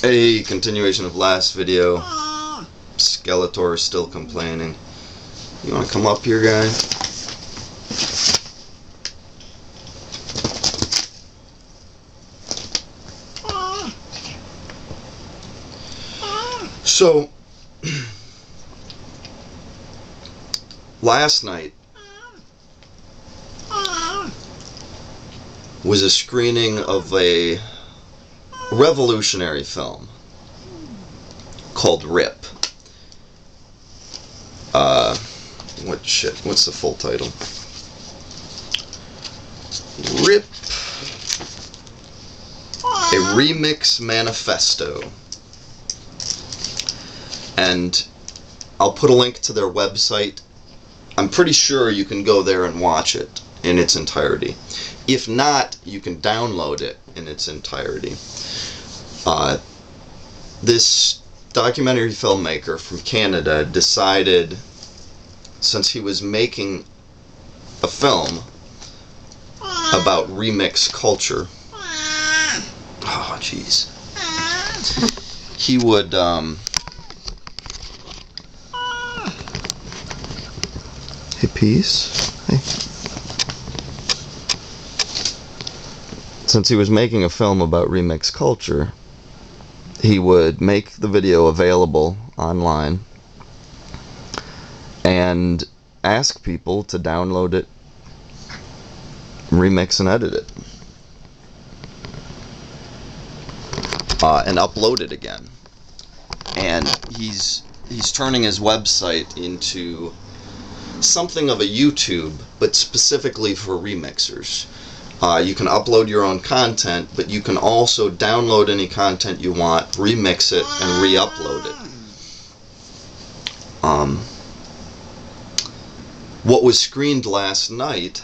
Hey, continuation of last video. Skeletor still complaining. You wanna come up here, guy? So, last night was a screening of a revolutionary film called RiP. What's the full title? RiP, a remix manifesto. And I'll put a link to their website. I'm pretty sure you can go there and watch it in its entirety. If not, you can download it in its entirety. This documentary filmmaker from Canada decided, since he was making a film about remix culture, oh jeez, he would hey, peace. Hey. Since he was making a film about remix culture, he would make the video available online and ask people to download it, remix and edit it, and upload it again. And he's turning his website into something of a YouTube, but specifically for remixers. You can upload your own content, but you can also download any content you want, remix it, and re-upload it. What was screened last night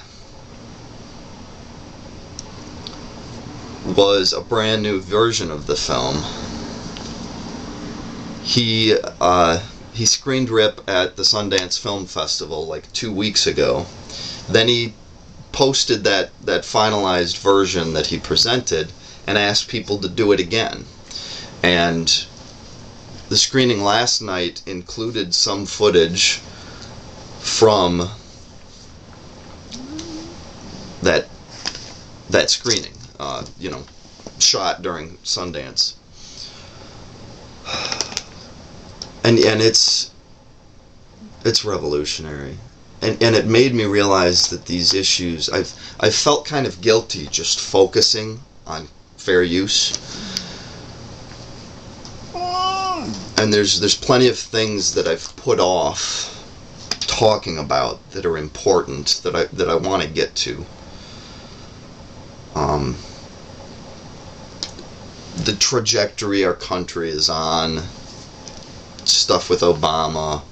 was a brand new version of the film. He screened RiP at the Sundance Film Festival like 2 weeks ago. Then he posted that finalized version that he presented and asked people to do it again. And the screening last night included some footage from that screening, shot during Sundance. And it's revolutionary. And it made me realize that these issues, I've felt kind of guilty just focusing on fair use. And there's plenty of things that I've put off talking about that are important, that I want to get to. The trajectory our country is on, stuff with Obama,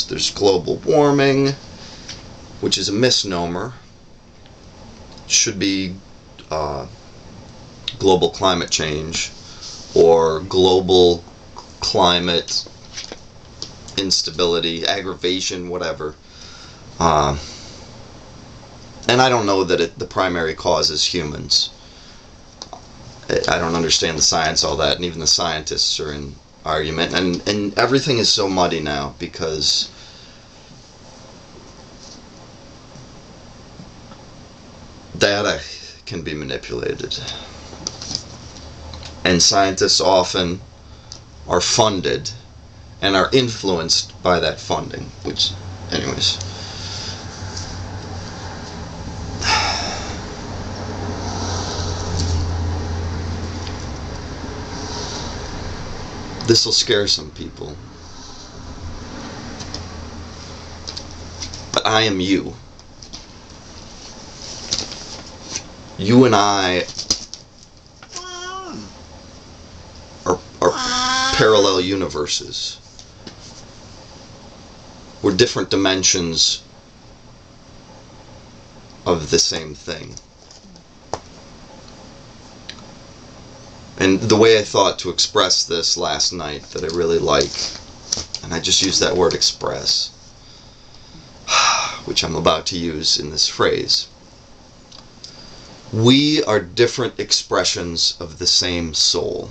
there's global warming, which is a misnomer. Should be global climate change or global climate instability, aggravation, whatever. And I don't know that the primary cause is humans. I don't understand the science, all that, and even the scientists are in argument, and everything is so muddy now because data can be manipulated, and scientists often are funded and are influenced by that funding, which, anyways. This will scare some people. But I am you. You and I are parallel universes. We're different dimensions of the same thing. And the way I thought to express this last night that I really like, and I just used that word express, which I'm about to use in this phrase, We are different expressions of the same soul.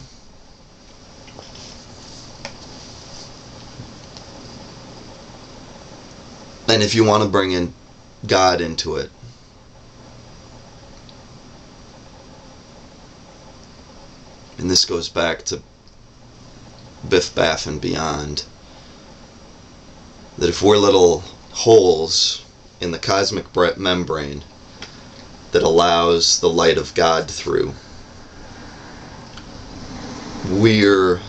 And if you want to bring in God into it, and this goes back to Biff Baff and beyond, that if we're little holes in the cosmic membrane that allows the light of God through, we're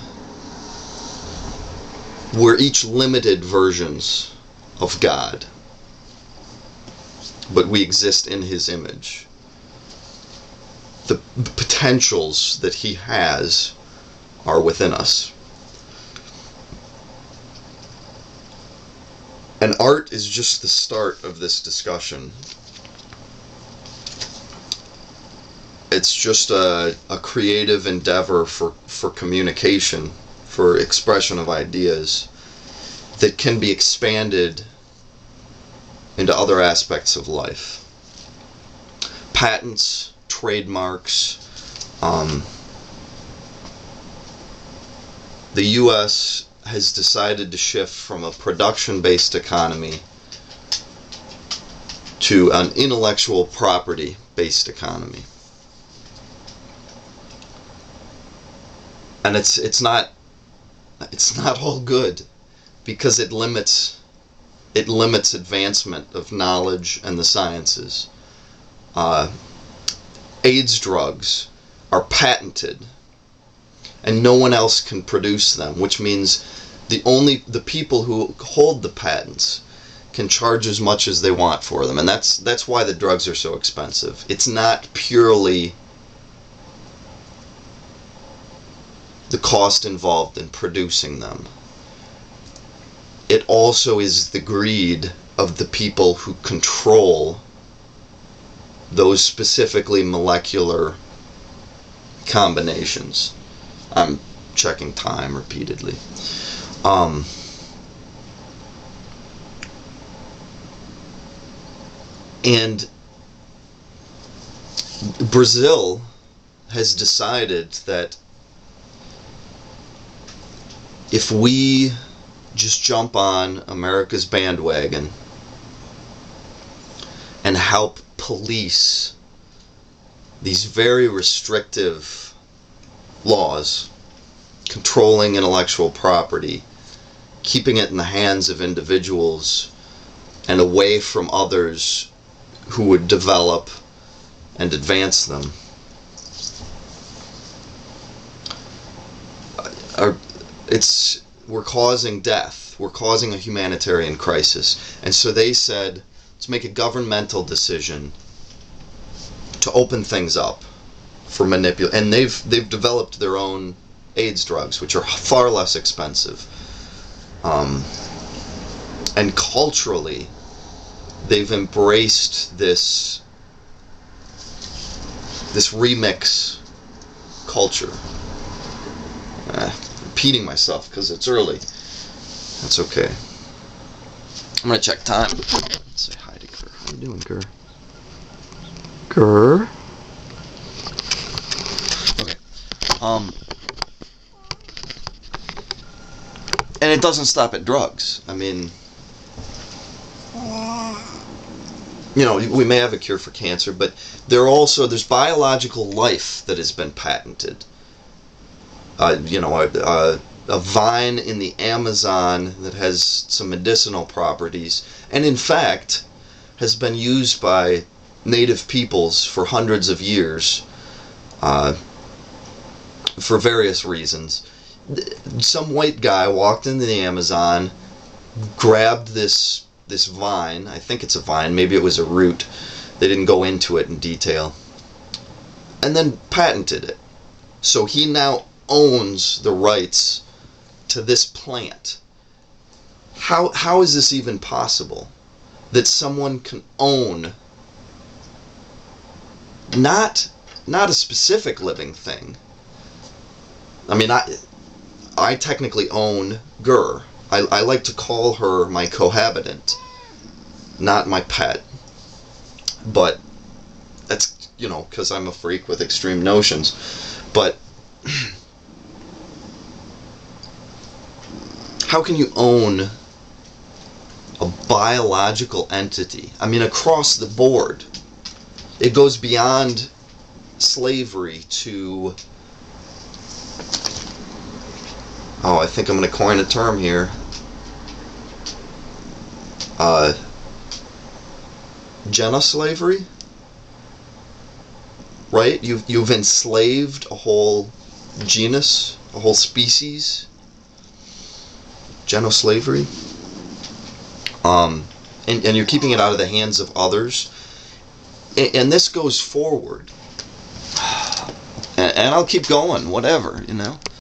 each limited versions of God, but we exist in His image. The potentials that He has are within us. And art is just the start of this discussion. It's just a creative endeavor for communication, for expression of ideas that can be expanded into other aspects of life. Patents, trademarks, the U.S. has decided to shift from a production-based economy to an intellectual property-based economy. And it's not all good, because it limits advancement of knowledge and the sciences. AIDS drugs are patented, and no one else can produce them, which means the people who hold the patents can charge as much as they want for them, and that's why the drugs are so expensive. It's not purely the cost involved in producing them. It also is the greed of the people who control those specifically molecular combinations. I'm checking time repeatedly. And Brazil has decided that if we just jump on America's bandwagon and help police these very restrictive laws controlling intellectual property, keeping it in the hands of individuals and away from others who would develop and advance them, we're causing death. We're causing a humanitarian crisis. And so they said, let's make a governmental decision to open things up for manipulation. And they've developed their own AIDS drugs, which are far less expensive. And culturally, they've embraced this remix culture. Repeating myself because it's early. That's okay. I'm gonna check time. Let's say hi to Kerr. How you doing, Kerr? Kerr? Okay. And it doesn't stop at drugs. I mean, you know, we may have a cure for cancer, but there's biological life that has been patented. You know, a vine in the Amazon that has some medicinal properties, and in fact has been used by native peoples for hundreds of years for various reasons. Some white guy walked into the Amazon, grabbed this vine, I think it's a vine, maybe it was a root, they didn't go into it in detail, and then patented it. So he now owns the rights to this plant. How is this even possible? That someone can own not a specific living thing. I mean, I technically own Gur. I like to call her my cohabitant, not my pet. But that's you know, because I'm a freak with extreme notions. But how can you own a biological entity? I mean, across the board. It goes beyond slavery to... Oh, I think I'm going to coin a term here. Genoslavery? Right? You've enslaved a whole genus, a whole species. Genoslavery. And you're keeping it out of the hands of others. And this goes forward. And I'll keep going, whatever, you know.